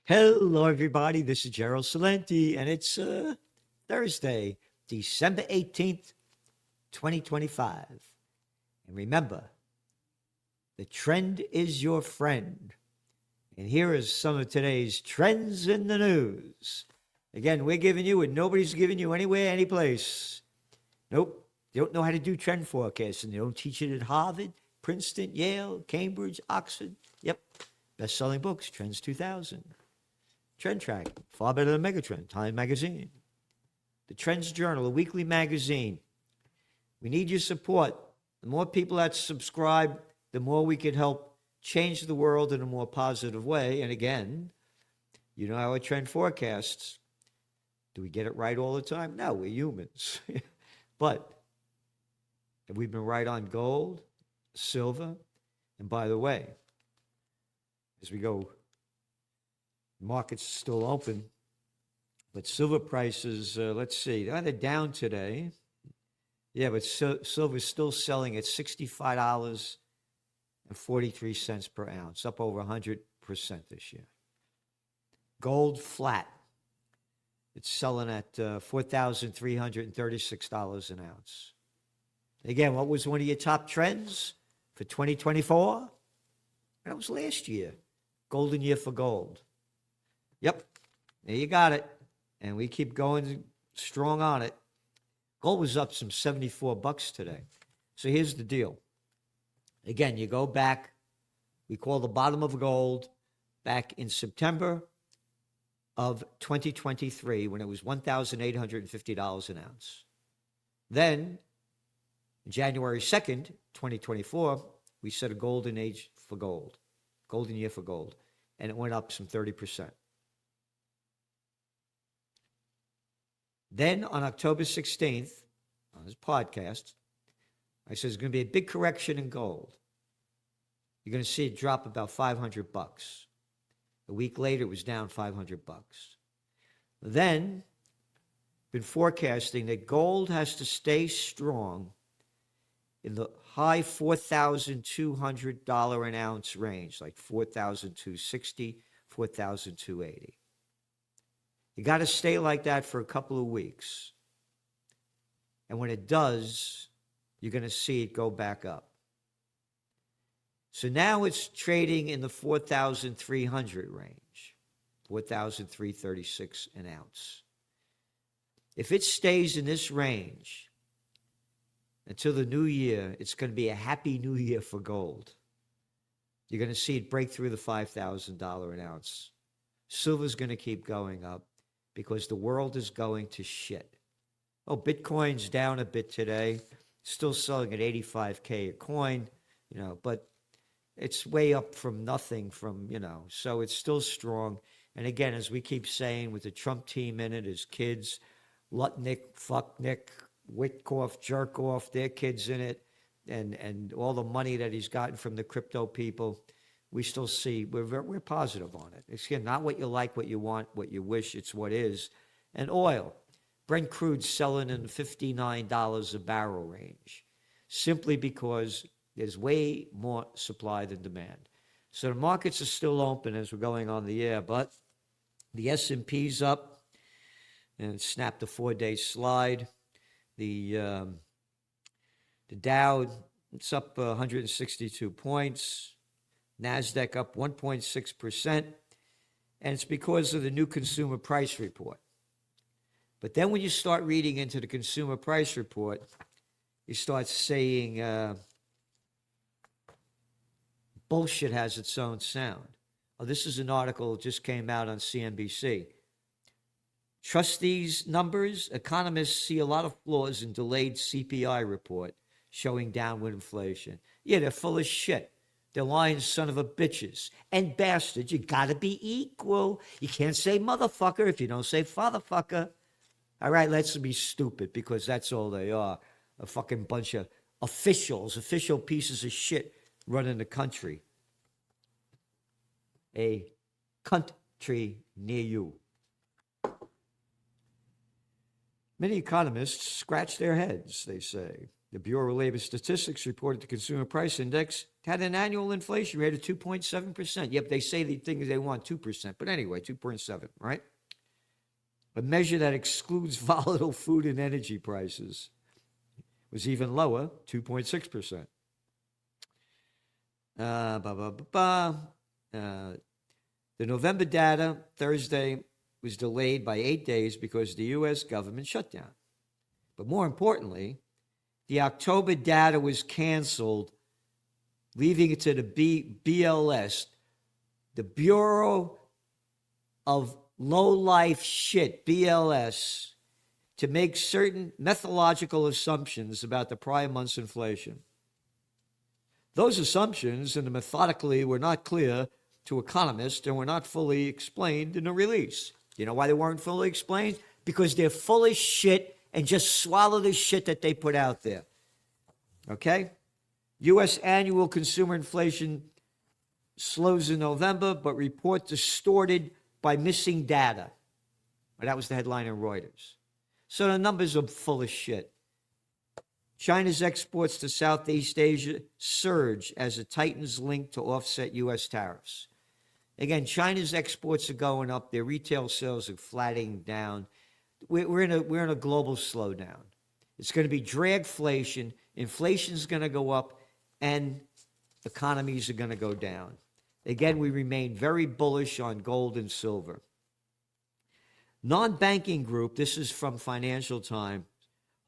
Hello, everybody. This is Gerald Salenti, and it's Thursday, December 18th, 2025. And remember, the trend is your friend. And here is some of today's trends in the news. Again, we're giving you what nobody's giving you anywhere, anyplace. Nope. They don't know how to do trend forecasting. They don't teach it at Harvard, Princeton, Yale, Cambridge, Oxford. Yep. Best selling books, Trends 2000. Trend tracking, far better than Megatrend, Time Magazine. The Trends Journal, a weekly magazine. We need your support. The more people that subscribe, the more we can help change the world in a more positive way. And again, you know our trend forecasts. Do we get it right all the time? No, we're humans. But have we been right on gold, silver? And by the way, as we go, market's still open, but silver prices, let's see, they're down today. Yeah, but silver's still selling at $65.43 per ounce, up over 100% this year. Gold flat. It's selling at $4,336 an ounce. Again, what was one of your top trends for 2024? That was last year. Golden year for gold. Yep, there you got it. And we keep going strong on it. Gold was up some $74 today. So here's the deal. Again, you go back, we call the bottom of gold back in September of 2023 when it was $1,850 an ounce. Then, January 2nd, 2024, we set a golden age for gold, golden year for gold, and it went up some 30%. Then on October 16th, on this podcast, I said there's going to be a big correction in gold. You're going to see it drop about $500. A week later, it was down $500. Then, been forecasting that gold has to stay strong in the high $4,200 an ounce range, like $4,260, $4,280. You got to stay like that for a couple of weeks. And when it does, you're going to see it go back up. So now it's trading in the 4,300 range, 4,336 an ounce. If it stays in this range until the new year, it's going to be a happy new year for gold. You're going to see it break through the $5,000 an ounce. Silver's going to keep going up because the world is going to shit. Oh, Bitcoin's down a bit today, still selling at 85K a coin, but it's way up from nothing so it's still strong. And again, as we keep saying, with the Trump team in it, his kids, Lutnick, Fucknick, Witkoff, Jerkoff, their kids in it, and all the money that he's gotten from the crypto people, we still see, we're positive on it. It's again, not what you like, what you want, what you wish, it's what is. And oil, Brent crude's selling in $59 a barrel range, simply because there's way more supply than demand. So the markets are still open as we're going on the air, but the S&P's up and it snapped a 4-day slide. The Dow, it's up 162 points. NASDAQ up 1.6%, and it's because of the new consumer price report. But then when you start reading into the consumer price report, you start saying bullshit has its own sound. Oh, this is an article that just came out on CNBC. Trust these numbers? Economists see a lot of flaws in delayed CPI report showing downward inflation. Yeah, they're full of shit. They're lying son of a bitches and bastards. You gotta be equal. You can't say motherfucker if you don't say fatherfucker. All right, let's be stupid because that's all they are. A fucking bunch of official pieces of shit running the country. A country near you. Many economists scratch their heads, they say. The Bureau of Labor Statistics reported the Consumer Price Index had an annual inflation rate of 2.7%. Yep, they say the things they want 2%, but anyway, 2.7, right? A measure that excludes volatile food and energy prices was even lower, 2.6%. The November data, Thursday, was delayed by 8 days because of the U.S. government shutdown. But more importantly, the October data was canceled, leaving it to the BLS, the Bureau of Low-Life Shit, BLS, to make certain methodological assumptions about the prior month's inflation. Those assumptions and methodically were not clear to economists and were not fully explained in the release. You know why they weren't fully explained? Because they're full of shit and just swallow the shit that they put out there. Okay? U.S. annual consumer inflation slows in November, but report distorted by missing data. Well, that was the headline in Reuters. So the numbers are full of shit. China's exports to Southeast Asia surge as it tightens link to offset U.S. tariffs. Again, China's exports are going up. Their retail sales are flattening down. We're in a global slowdown. It's going to be dragflation. Inflation's going to go up, and economies are going to go down. Again, we remain very bullish on gold and silver. Non-banking group, this is from Financial Times,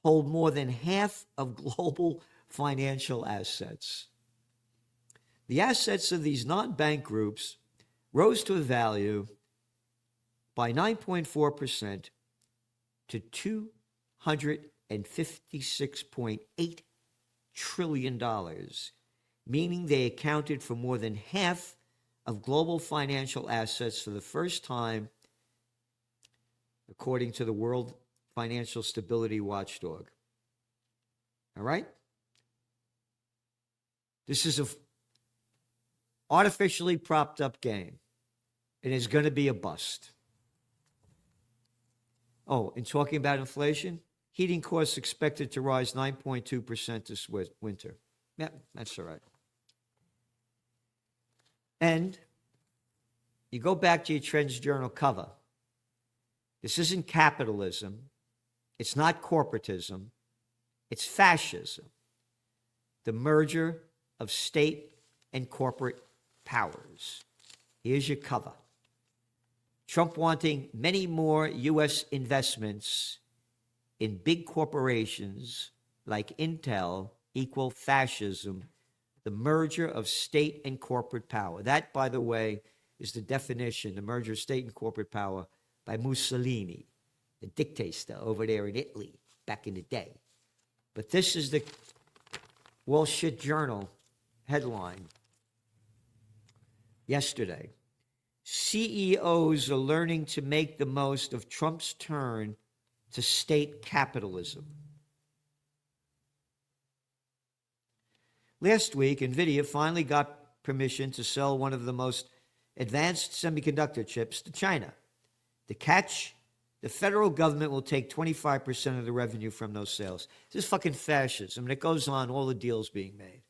hold more than half of global financial assets. The assets of these non-bank groups rose to a value by 9.4% to $256.8 trillion, meaning they accounted for more than half of global financial assets for the first time, according to the World Financial Stability Watchdog. All right? This is an artificially propped up game. It is going to be a bust. Oh, and talking about inflation, heating costs expected to rise 9.2% this winter. Yeah, that's all right. And you go back to your Trends Journal cover. This isn't capitalism. It's not corporatism. It's fascism. The merger of state and corporate powers. Here's your cover. Trump wanting many more U.S. investments in big corporations like Intel equal fascism, the merger of state and corporate power. That, by the way, is the definition, the merger of state and corporate power, by Mussolini, the dictator over there in Italy back in the day. But this is the Wall Street Journal headline yesterday. CEOs are learning to make the most of Trump's turn to state capitalism. Last week, NVIDIA finally got permission to sell one of the most advanced semiconductor chips to China. The catch, the federal government will take 25% of the revenue from those sales. This is fucking fascism. And it goes on, all the deals being made.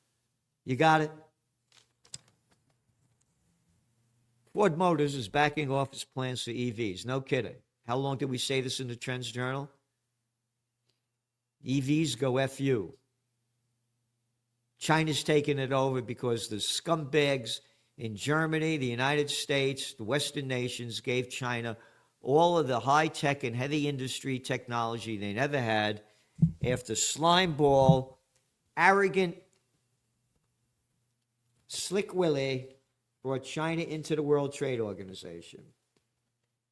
You got it? Ford Motors is backing off its plans for EVs. No kidding. How long did we say this in the Trends Journal? EVs go F you. China's taking it over because the scumbags in Germany, the United States, the Western nations gave China all of the high-tech and heavy industry technology they never had after slimeball, arrogant, Slick Willie brought China into the World Trade Organization.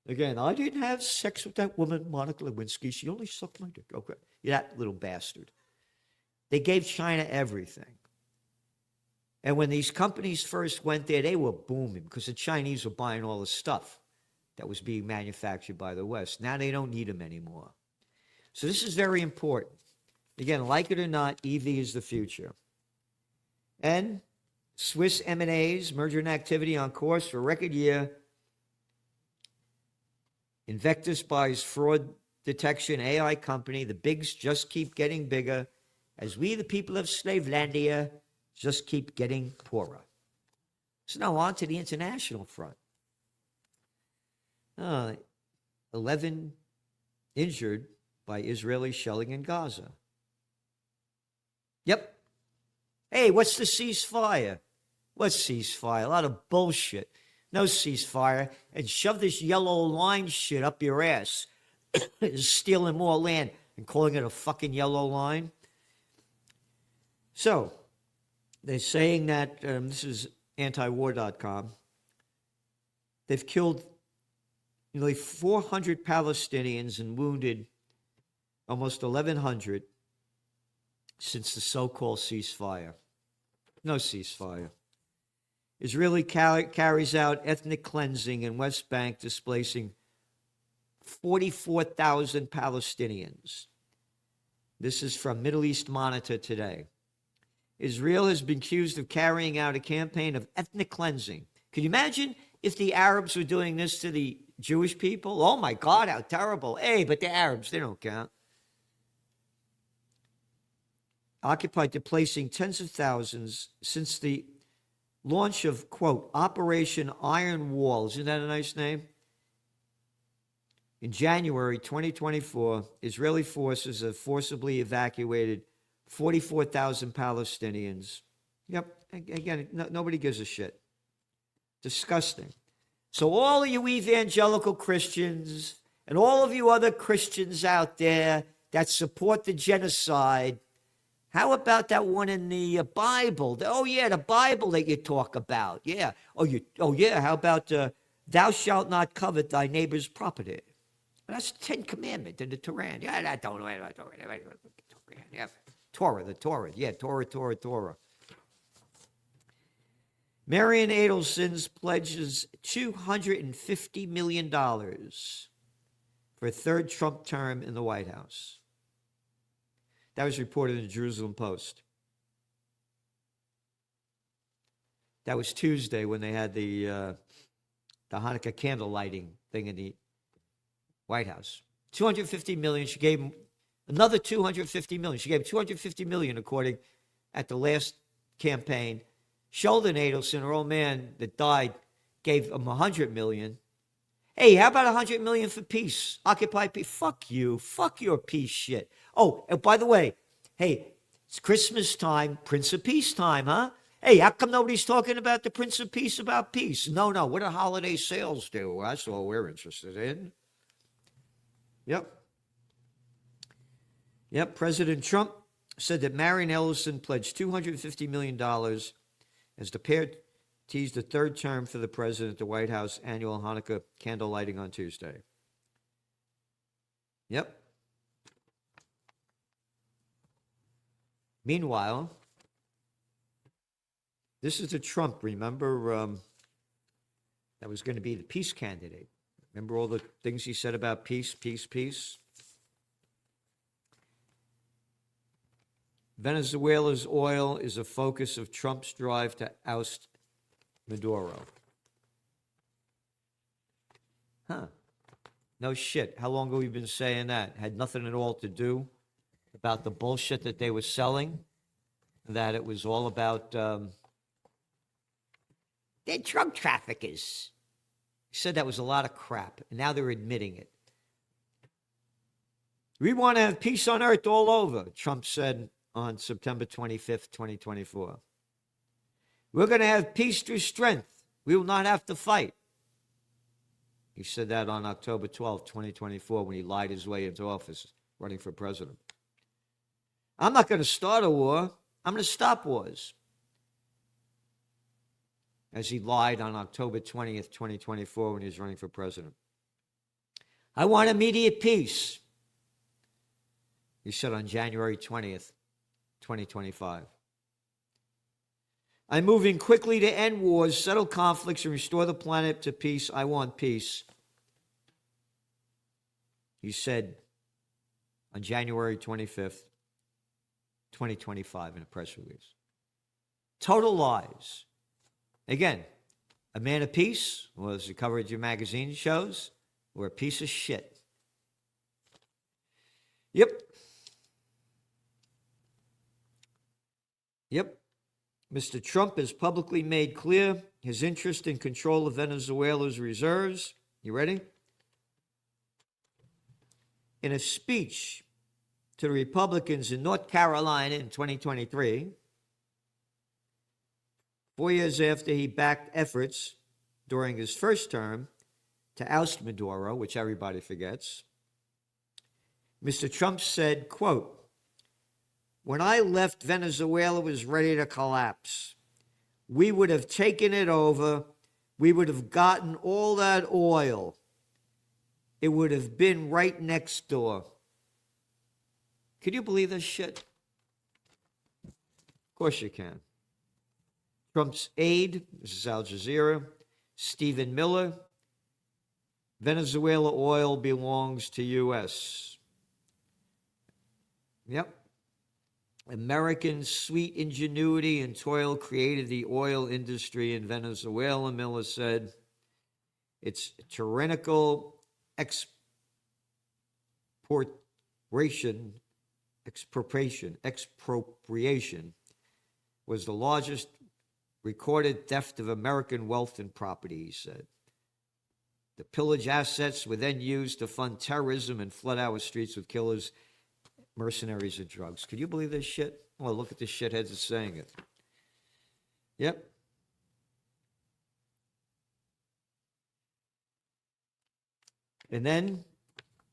Again, I didn't have sex with that woman, Monica Lewinsky. She only sucked my dick. Okay. Yeah, that little bastard. They gave China everything. And when these companies first went there, they were booming because the Chinese were buying all the stuff that was being manufactured by the West. Now they don't need them anymore. So this is very important. Again, like it or not, EV is the future. And Swiss M&As, merger and activity on course for a record year. Invectus buys fraud detection AI company. The bigs just keep getting bigger. as we, the people of Slavelandia, just keep getting poorer. So now on to the international front. 11 injured by Israeli shelling in Gaza. Yep. Hey, what's the ceasefire? What's ceasefire? A lot of bullshit. No ceasefire. And shove this yellow line shit up your ass. Stealing more land and calling it a fucking yellow line. So, they're saying that, this is antiwar.com, they've killed nearly 400 Palestinians and wounded almost 1,100 since the so-called ceasefire. No ceasefire. Israeli carries out ethnic cleansing in West Bank, displacing 44,000 Palestinians. This is from Middle East Monitor today. Israel has been accused of carrying out a campaign of ethnic cleansing. Can you imagine if the Arabs were doing this to the Jewish people? Oh my God, how terrible. Hey, but the Arabs, they don't count. Occupied displacing tens of thousands since the launch of, quote, Operation Iron Wall. Isn't that a nice name? In January 2024, Israeli forces have forcibly evacuated 44,000 Palestinians. Yep, again, nobody gives a shit. Disgusting. So all of you evangelical Christians and all of you other Christians out there that support the genocide, how about that one in the Bible? Oh, yeah, the Bible that you talk about. Yeah. Oh yeah, how about thou shalt not covet thy neighbor's property? That's the 10 Commandments in the Torah. Yeah, that don't. Yeah. Torah, the Torah. Yeah, Torah. Marian Adelson's pledges $250 million for a third Trump term in the White House. That was reported in the Jerusalem Post. That was Tuesday when they had the Hanukkah candle lighting thing in the White House. $250 million. She gave him another $250 million. She gave him $250 million, according at the last campaign. Sheldon Adelson, her old man that died, gave him $100 million. Hey, how about $100 million for peace? Occupy peace. Fuck you. Fuck your peace shit. Oh, and by the way, hey, it's Christmas time, Prince of Peace time, huh? Hey, how come nobody's talking about the Prince of Peace about peace? No, what do holiday sales do? That's all we're interested in. Yep, President Trump said that Marian Ellison pledged $250 million as the pair teased the third term for the president at the White House annual Hanukkah candle lighting on Tuesday. Yep. Meanwhile, this is the Trump, remember, that was going to be the peace candidate. Remember all the things he said about peace? Venezuela's oil is a focus of Trump's drive to oust Maduro. Huh. No shit. How long have we been saying that? Had nothing at all to do about the bullshit that they were selling, that it was all about they're drug traffickers. He said that was a lot of crap, and now they're admitting it. We want to have peace on earth all over, Trump said on September 25th, 2024. We're going to have peace through strength. We will not have to fight. He said that on October 12th, 2024, when he lied his way into office, running for president. I'm not going to start a war. I'm going to stop wars. As he lied on October 20th, 2024, when he was running for president. I want immediate peace, he said on January 20th, 2025. I'm moving quickly to end wars, settle conflicts, and restore the planet to peace. I want peace, he said on January 25th, 2025, in a press release. Total lies. Again, a man of peace, well, as the coverage of magazine shows, or a piece of shit. Yep. Yep. Mr. Trump has publicly made clear his interest in control of Venezuela's reserves. You ready? In a speech to the Republicans in North Carolina in 2023, 4 years after he backed efforts during his first term to oust Maduro, which everybody forgets, Mr. Trump said, quote, "When I left, Venezuela was ready to collapse. We would have taken it over. We would have gotten all that oil. It would have been right next door." Can you believe this shit? Of course you can. Trump's aide, this is Al Jazeera, Stephen Miller, Venezuela oil belongs to U.S. Yep. American sweet ingenuity and toil created the oil industry in Venezuela, Miller said. Its tyrannical expropriation was the largest recorded theft of American wealth and property, he said. The pillaged assets were then used to fund terrorism and flood our streets with killers, mercenaries, and drugs. Could you believe this shit? Well, look at the shitheads that's saying it. Yep. And then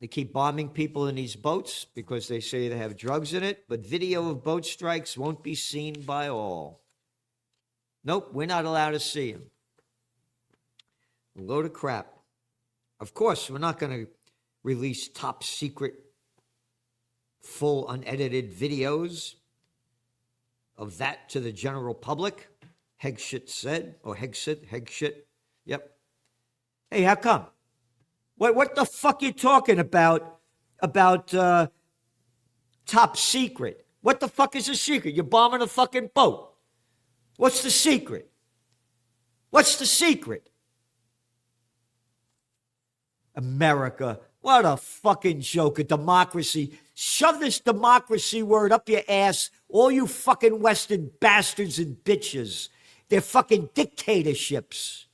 they keep bombing people in these boats because they say they have drugs in it, but video of boat strikes won't be seen by all. Nope, we're not allowed to see them. A load of crap. Of course, we're not going to release top secret, full unedited videos of that to the general public. Hegseth said, or Hegseth. Yep. Hey, how come? What the fuck you talking about top secret? What the fuck is a secret? You're bombing a fucking boat. What's the secret? What's the secret? America, what a fucking joke, a democracy. Shove this democracy word up your ass, all you fucking Western bastards and bitches. They're fucking dictatorships.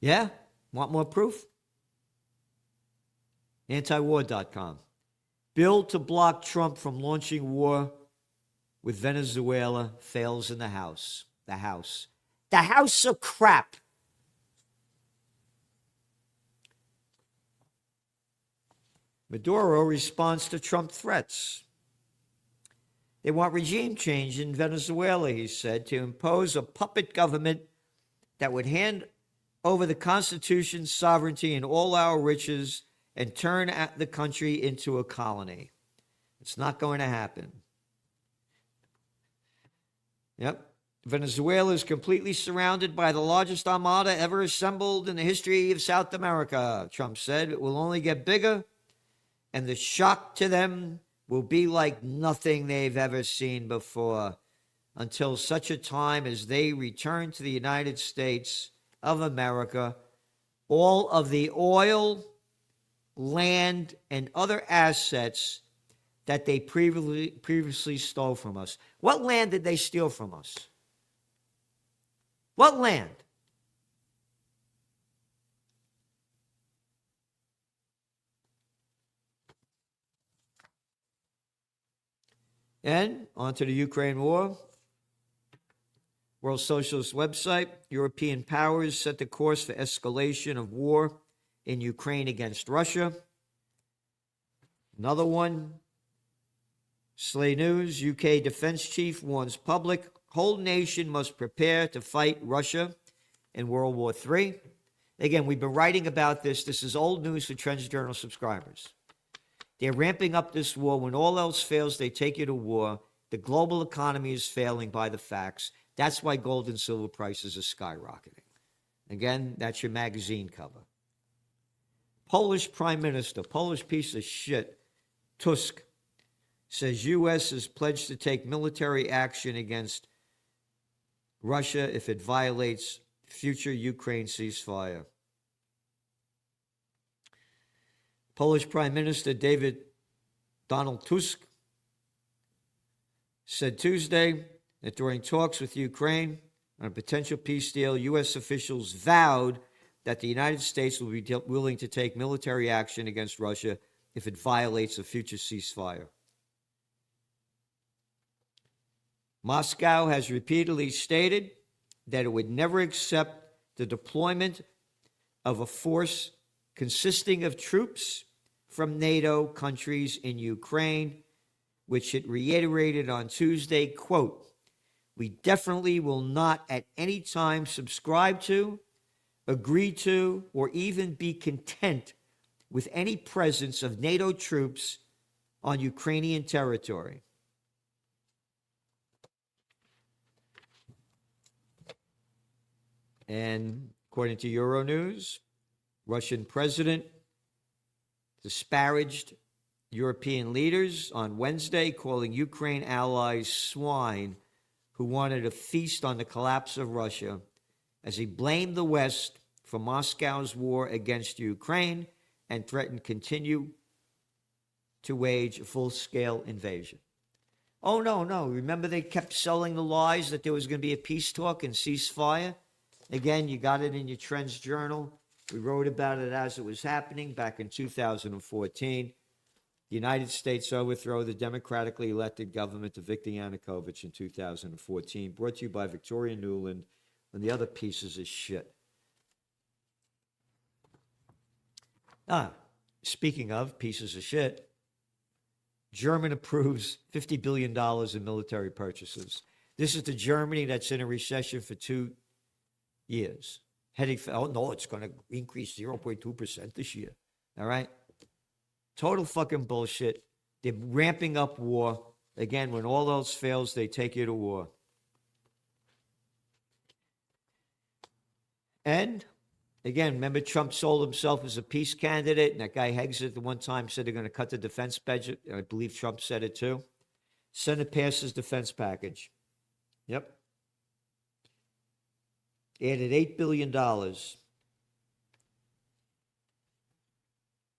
Yeah? Want more proof? Antiwar.com. Bill to block Trump from launching war with Venezuela fails in the House. The House. The House of crap. Maduro responds to Trump threats. They want regime change in Venezuela, he said, to impose a puppet government that would hand over the Constitution's sovereignty and all our riches and turn the country into a colony. It's not going to happen. Yep. Venezuela is completely surrounded by the largest armada ever assembled in the history of South America, Trump said. It will only get bigger, and the shock to them will be like nothing they've ever seen before until such a time as they return to the United States of America all of the oil, land, and other assets that they previously stole from us. What land did they steal from us? What land? And on to the Ukraine war. World Socialist website. European powers set the course for escalation of war in Ukraine against Russia. Another one. Slay News. UK defense chief warns public whole nation must prepare to fight Russia in World War III. Again, we've been writing about this. This is old news for Trends Journal subscribers. They're ramping up this war. When all else fails, they take you to war. The global economy is failing by the facts. That's why gold and silver prices are skyrocketing. Again, that's your magazine cover. Polish Prime Minister, Polish piece of shit, Tusk, says U.S. is pledged to take military action against Russia if it violates future Ukraine ceasefire. Polish Prime Minister Donald Tusk said Tuesday that during talks with Ukraine on a potential peace deal, U.S. officials vowed that the United States will be willing to take military action against Russia if it violates a future ceasefire. Moscow has repeatedly stated that it would never accept the deployment of a force consisting of troops from NATO countries in Ukraine, which it reiterated on Tuesday, quote, "We definitely will not at any time subscribe to, agree to, or even be content with any presence of NATO troops on Ukrainian territory." And according to Euronews, Russian president disparaged European leaders on Wednesday, calling Ukraine allies swine who wanted a feast on the collapse of Russia, as he blamed the West for Moscow's war against Ukraine and threatened continue to wage a full-scale invasion. Oh, no. Remember they kept selling the lies that there was going to be a peace talk and ceasefire? Again, you got it in your Trends Journal. We wrote about it as it was happening back in 2014. The United States overthrow the democratically elected government of Viktor Yanukovych in 2014. Brought to you by Victoria Nuland and the other pieces of shit. Speaking of pieces of shit, Germany approves $50 billion in military purchases. This is the Germany that's in a recession for 2 years. Heading for, oh no, it's going to increase 0.2% this year. All right? Total fucking bullshit. They're ramping up war. Again, when all else fails, they take you to war. And, again, remember Trump sold himself as a peace candidate, and that guy Hegseth at the one time said they're going to cut the defense budget. I believe Trump said it too. Senate passes defense package. Yep. Added $8 billion.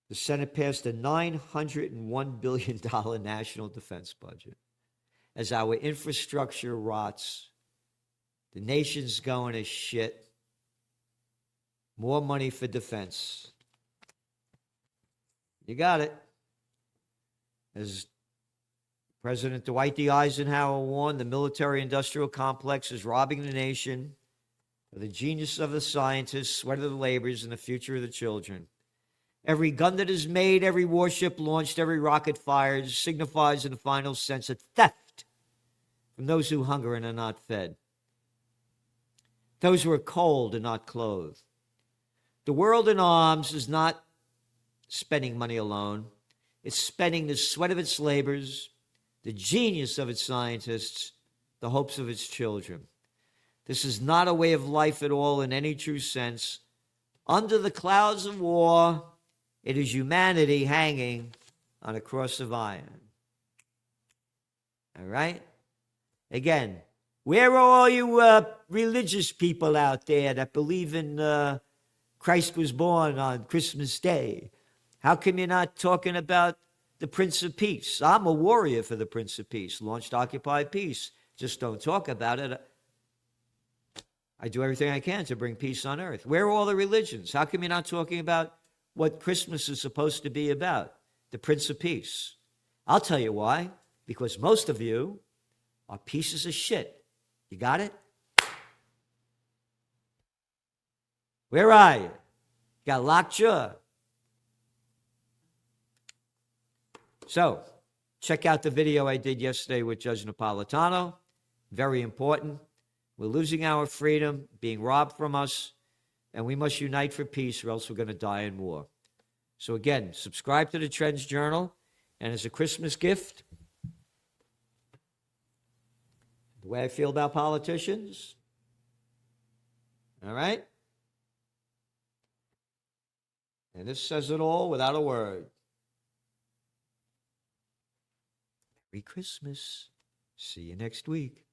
The Senate passed a $901 billion national defense budget. As our infrastructure rots, the nation's going to shit. More money for defense. You got it. As President Dwight D. Eisenhower warned, the military-industrial complex is robbing the nation of the genius of the scientists, sweat of the laborers, and the future of the children. Every gun that is made, every warship launched, every rocket fired signifies in the final sense a theft from those who hunger and are not fed, those who are cold and not clothed. The world in arms is not spending money alone. It's spending the sweat of its labors, the genius of its scientists, the hopes of its children. This is not a way of life at all in any true sense. Under the clouds of war, it is humanity hanging on a cross of iron. All right? Again, where are all you religious people out there that believe in Christ was born on Christmas Day? How come you're not talking about the Prince of Peace? I'm a warrior for the Prince of Peace. Launched Occupy Peace. Just don't talk about it. I do everything I can to bring peace on earth. Where are all the religions? How come you're not talking about what Christmas is supposed to be about? The Prince of Peace. I'll tell you why. Because most of you are pieces of shit. You got it? Where are you? Got lockjaw. So, check out the video I did yesterday with Judge Napolitano. Very important. We're losing our freedom, being robbed from us, and we must unite for peace or else we're going to die in war. So again, subscribe to the Trends Journal, and as a Christmas gift, the way I feel about politicians, all right? And this says it all without a word. Merry Christmas. See you next week.